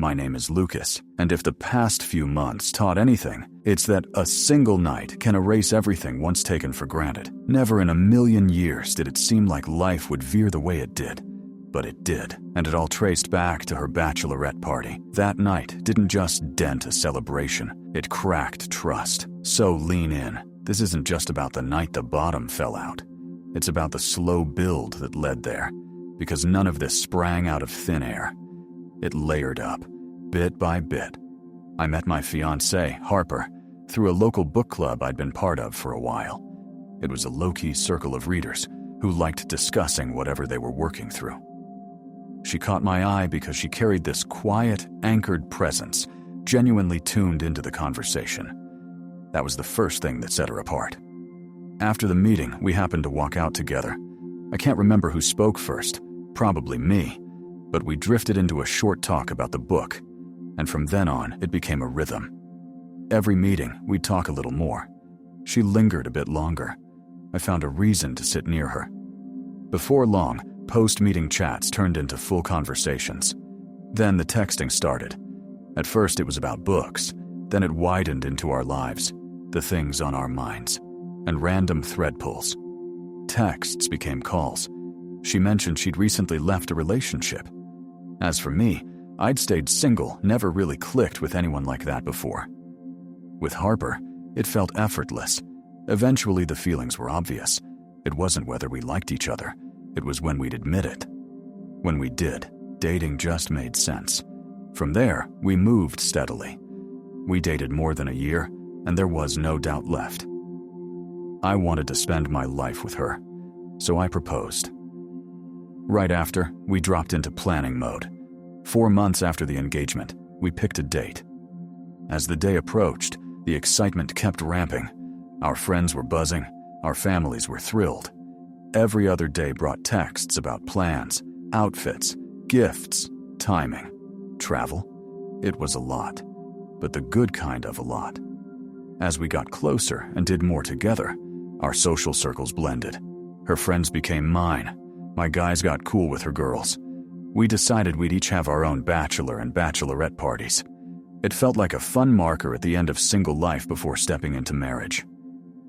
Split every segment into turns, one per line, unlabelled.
My name is Lucas, and if the past few months taught anything, it's that a single night can erase everything once taken for granted. Never in a million years did it seem like life would veer the way it did. But it did, and it all traced back to her bachelorette party. That night didn't just dent a celebration, it cracked trust. So lean in. This isn't just about the night the bottom fell out. It's about the slow build that led there, because none of this sprang out of thin air. It layered up, bit by bit. I met my fiancée, Harper, through a local book club I'd been part of for a while. It was a low-key circle of readers who liked discussing whatever they were working through. She caught my eye because she carried this quiet, anchored presence, genuinely tuned into the conversation. That was the first thing that set her apart. After the meeting, we happened to walk out together. I can't remember who spoke first, probably me, but we drifted into a short talk about the book, and from then on, it became a rhythm. Every meeting, we'd talk a little more. She lingered a bit longer. I found a reason to sit near her. Before long, post-meeting chats turned into full conversations. Then the texting started. At first, it was about books. Then it widened into our lives, the things on our minds, and random thread pulls. Texts became calls. She mentioned she'd recently left a relationship. As for me, I'd stayed single, never really clicked with anyone like that before. With Harper, it felt effortless. Eventually, the feelings were obvious. It wasn't whether we liked each other, it was when we'd admit it. When we did, dating just made sense. From there, we moved steadily. We dated more than a year, and there was no doubt left. I wanted to spend my life with her, so I proposed. Right after, we dropped into planning mode. 4 months after the engagement, we picked a date. As the day approached, the excitement kept ramping. Our friends were buzzing, our families were thrilled. Every other day brought texts about plans, outfits, gifts, timing, travel. It was a lot, but the good kind of a lot. As we got closer and did more together, our social circles blended. Her friends became mine. My guys got cool with her girls. We decided we'd each have our own bachelor and bachelorette parties. It felt like a fun marker at the end of single life before stepping into marriage.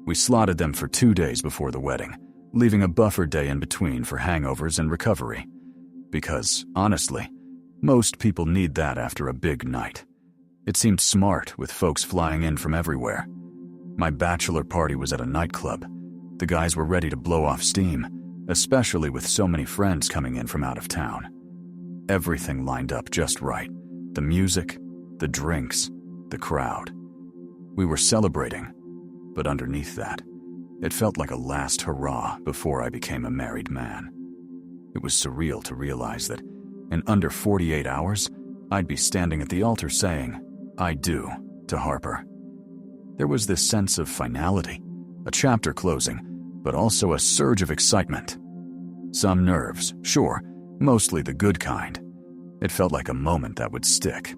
We slotted them for 2 days before the wedding, leaving a buffer day in between for hangovers and recovery. Because, honestly, most people need that after a big night. It seemed smart with folks flying in from everywhere. My bachelor party was at a nightclub. The guys were ready to blow off steam, especially with so many friends coming in from out of town. Everything lined up just right. The music, the drinks, the crowd. We were celebrating, but underneath that, it felt like a last hurrah before I became a married man. It was surreal to realize that in under 48 hours, I'd be standing at the altar saying, "I do," to Harper. There was this sense of finality, a chapter closing, but also a surge of excitement. Some nerves, sure, mostly the good kind. It felt like a moment that would stick.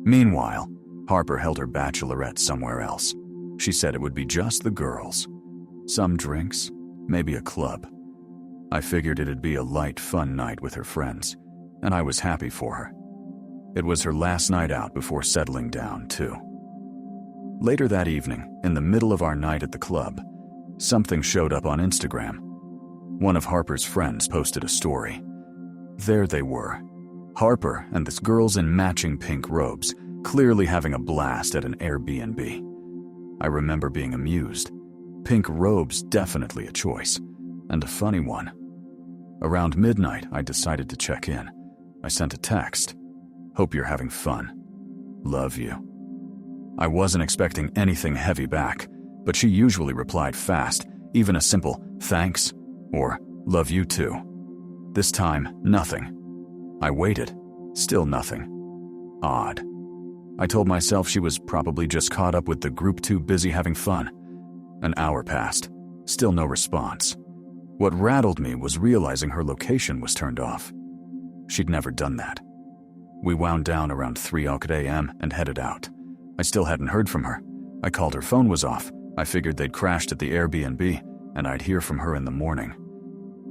Meanwhile, Harper held her bachelorette somewhere else. She said it would be just the girls. Some drinks, maybe a club. I figured it'd be a light, fun night with her friends, and I was happy for her. It was her last night out before settling down, too. Later that evening, in the middle of our night at the club, something showed up on Instagram. One of Harper's friends posted a story. There they were, Harper and this girls in matching pink robes, clearly having a blast at an Airbnb. I remember being amused. Pink robes, definitely a choice, and a funny one. Around midnight, I decided to check in. I sent a text. "Hope you're having fun. Love you." I wasn't expecting anything heavy back, but she usually replied fast, even a simple "thanks" or "love you too." This time, nothing. I waited. Still nothing. Odd. I told myself she was probably just caught up with the group too busy having fun. An hour passed. Still no response. What rattled me was realizing her location was turned off. She'd never done that. We wound down around 3 a.m. and headed out. I still hadn't heard from her. I called her phone was off. I figured they'd crashed at the Airbnb, and I'd hear from her in the morning.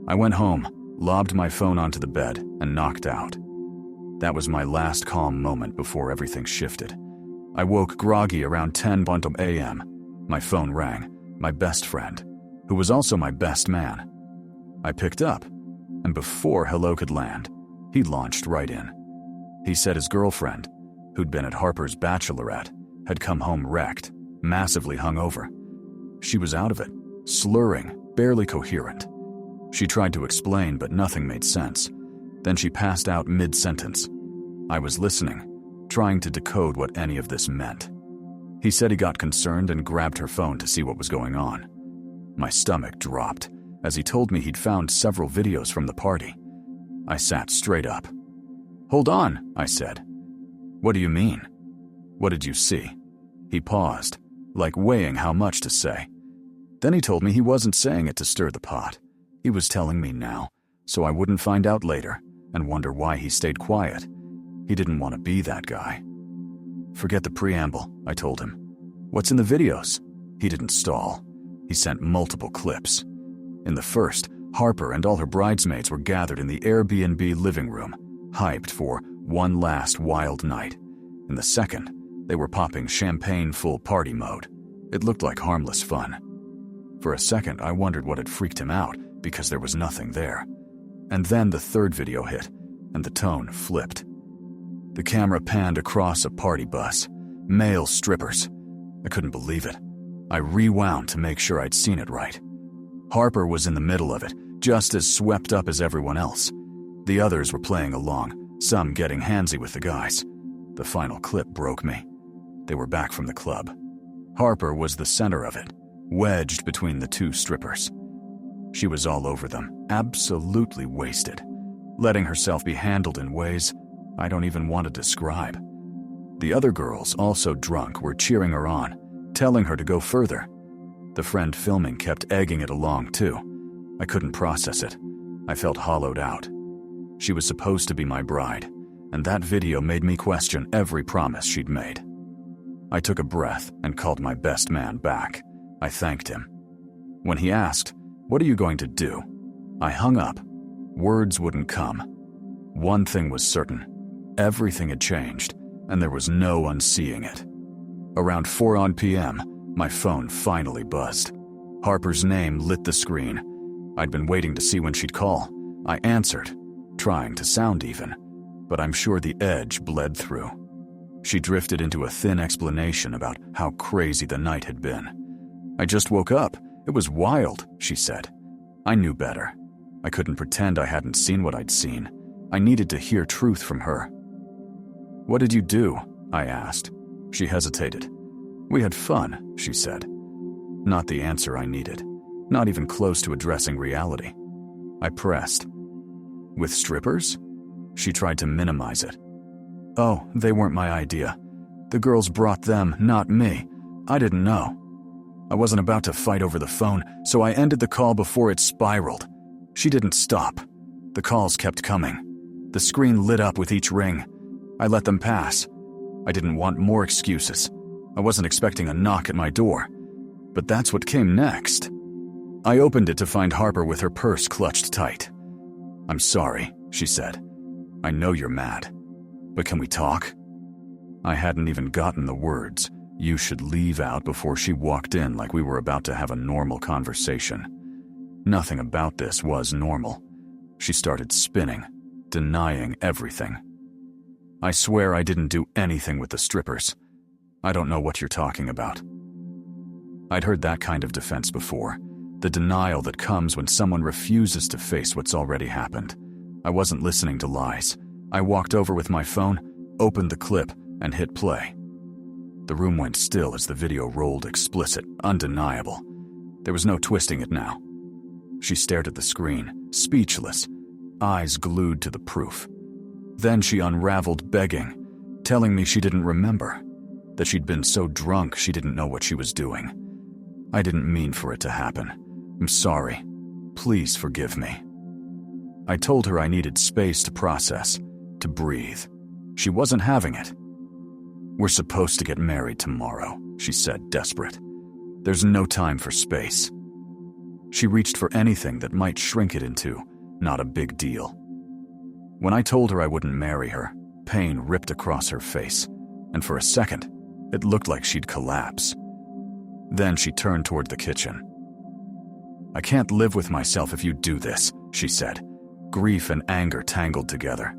I went home, lobbed my phone onto the bed, and knocked out. That was my last calm moment before everything shifted. I woke groggy around 10 a.m. My phone rang. My best friend, who was also my best man. I picked up, and before hello could land, he launched right in. He said his girlfriend, who'd been at Harper's Bachelorette, had come home wrecked, massively hungover. She was out of it, slurring, barely coherent. She tried to explain, but nothing made sense. Then she passed out mid-sentence. I was listening, trying to decode what any of this meant. He said he got concerned and grabbed her phone to see what was going on. My stomach dropped as he told me he'd found several videos from the party. I sat straight up. "Hold on," I said. "What do you mean? What did you see?" He paused, like weighing how much to say. Then he told me he wasn't saying it to stir the pot. He was telling me now, so I wouldn't find out later and wonder why he stayed quiet. He didn't want to be that guy. "Forget the preamble," I told him. "What's in the videos?" He didn't stall. He sent multiple clips. In the first, Harper and all her bridesmaids were gathered in the Airbnb living room, hyped for one last wild night. In the second, they were popping champagne full party mode. It looked like harmless fun. For a second, I wondered what had freaked him out, because there was nothing there. And then the third video hit, and the tone flipped. The camera panned across a party bus. Male strippers. I couldn't believe it. I rewound to make sure I'd seen it right. Harper was in the middle of it, just as swept up as everyone else. The others were playing along, some getting handsy with the guys. The final clip broke me. They were back from the club. Harper was the center of it, wedged between the two strippers. She was all over them, absolutely wasted, letting herself be handled in ways I don't even want to describe. The other girls, also drunk, were cheering her on, telling her to go further. The friend filming kept egging it along too. I couldn't process it. I felt hollowed out. She was supposed to be my bride, and that video made me question every promise she'd made. I took a breath and called my best man back. I thanked him. When he asked, "What are you going to do?" I hung up. Words wouldn't come. One thing was certain. Everything had changed, and there was no unseeing it. Around 4 p.m., my phone finally buzzed. Harper's name lit the screen. I'd been waiting to see when she'd call. I answered, trying to sound even, but I'm sure the edge bled through. She drifted into a thin explanation about how crazy the night had been. "I just woke up. It was wild," she said. I knew better. I couldn't pretend I hadn't seen what I'd seen. I needed to hear truth from her. "What did you do?" I asked. She hesitated. "We had fun," she said. Not the answer I needed, not even close to addressing reality. I pressed. "With strippers?" She tried to minimize it. "Oh, they weren't my idea. The girls brought them, not me. I didn't know. I wasn't about to fight over the phone, so I ended the call before it spiraled. She didn't stop. The calls kept coming. The screen lit up with each ring. I let them pass. I didn't want more excuses. I wasn't expecting a knock at my door. But that's what came next." I opened it to find Harper with her purse clutched tight. "I'm sorry," she said. "I know you're mad. But can we talk?" I hadn't even gotten the words, "You should leave," out before she walked in like we were about to have a normal conversation. Nothing about this was normal. She started spinning, denying everything. "I swear I didn't do anything with the strippers. I don't know what you're talking about." I'd heard that kind of defense before, the denial that comes when someone refuses to face what's already happened. I wasn't listening to lies. I walked over with my phone, opened the clip, and hit play. The room went still as the video rolled explicit, undeniable. There was no twisting it now. She stared at the screen, speechless, eyes glued to the proof. Then she unraveled, begging, telling me she didn't remember, that she'd been so drunk she didn't know what she was doing. I didn't mean for it to happen. I'm sorry. Please forgive me. I told her I needed space to process, to breathe. She wasn't having it. "We're supposed to get married tomorrow," she said, desperate. "There's no time for space." She reached for anything that might shrink it into not a big deal. When I told her I wouldn't marry her, pain ripped across her face, and for a second, it looked like she'd collapse. Then she turned toward the kitchen. "I can't live with myself if you do this," she said, grief and anger tangled together.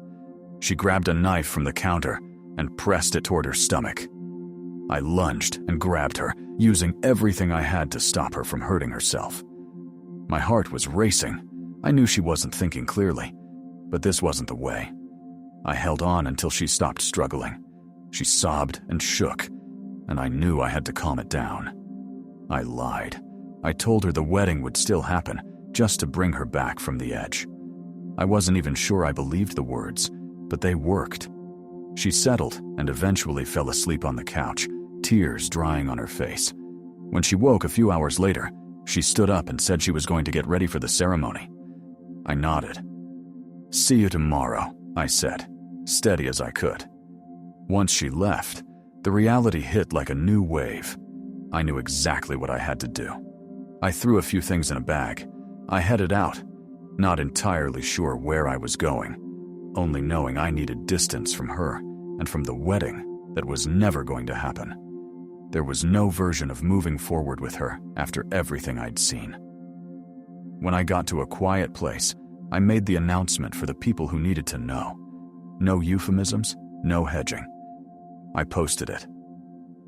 She grabbed a knife from the counter and pressed it toward her stomach. I lunged and grabbed her, using everything I had to stop her from hurting herself. My heart was racing. I knew she wasn't thinking clearly, but this wasn't the way. I held on until she stopped struggling. She sobbed and shook, and I knew I had to calm it down. I lied. I told her the wedding would still happen, just to bring her back from the edge. I wasn't even sure I believed the words, but they worked. She settled and eventually fell asleep on the couch, tears drying on her face. When she woke a few hours later, she stood up and said she was going to get ready for the ceremony. I nodded. "See you tomorrow," I said, steady as I could. Once she left, the reality hit like a new wave. I knew exactly what I had to do. I threw a few things in a bag. I headed out, not entirely sure where I was going, only knowing I needed distance from her and from the wedding that was never going to happen. There was no version of moving forward with her after everything I'd seen. When I got to a quiet place, I made the announcement for the people who needed to know. No euphemisms, no hedging. I posted it.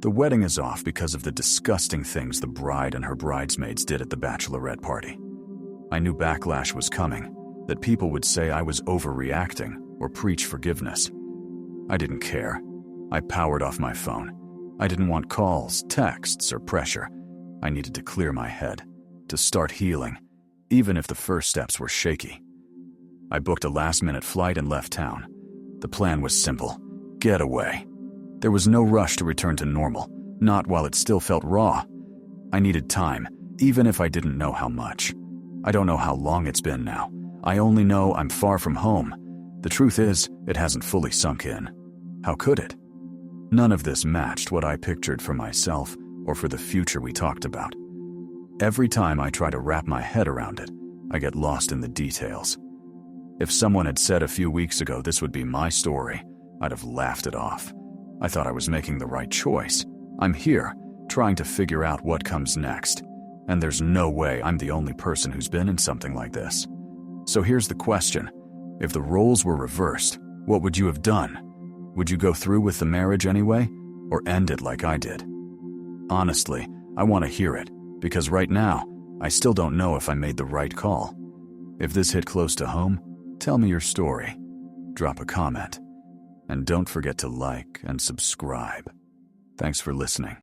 The wedding is off because of the disgusting things the bride and her bridesmaids did at the bachelorette party. I knew backlash was coming, that people would say I was overreacting or preach forgiveness. I didn't care. I powered off my phone. I didn't want calls, texts, or pressure. I needed to clear my head, to start healing, even if the first steps were shaky. I booked a last-minute flight and left town. The plan was simple: get away. There was no rush to return to normal, not while it still felt raw. I needed time, even if I didn't know how much. I don't know how long it's been now. I only know I'm far from home. The truth is, it hasn't fully sunk in. How could it? None of this matched what I pictured for myself or for the future we talked about. Every time I try to wrap my head around it, I get lost in the details. If someone had said a few weeks ago this would be my story, I'd have laughed it off. I thought I was making the right choice. I'm here, trying to figure out what comes next. And there's no way I'm the only person who's been in something like this. So here's the question. If the roles were reversed, what would you have done? Would you go through with the marriage anyway, or end it like I did? Honestly, I want to hear it, because right now, I still don't know if I made the right call. If this hit close to home, tell me your story. Drop a comment. And don't forget to like and subscribe. Thanks for listening.